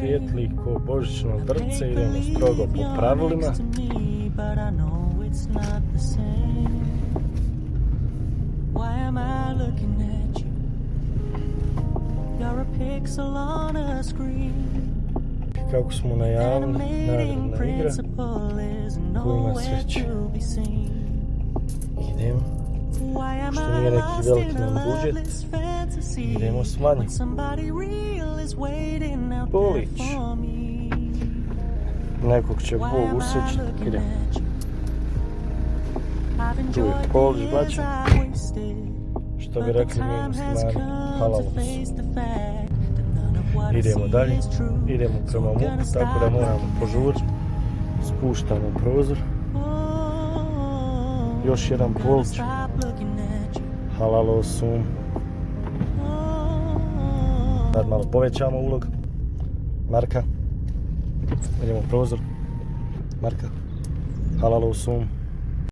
svijetli ko božićno drce, idemo strogo po pravilima. Kako smo najavili, nagradna igra, ko ima sreće. Idemo, što nije neki veliki nam budžet, idemo s manjim. Polić. Nekog će Bog usrećiti, idemo. Tu je Polić bačen, što bi rekli mi muslimani, halalos. Idemo dalje, idemo prema MUP, tako da moramo požuriti. Spuštamo prozor. Još jedan Polić. Halalosum. Sad malo povećamo ulog. Marka. Idemo prozor. Marka. Halalosum.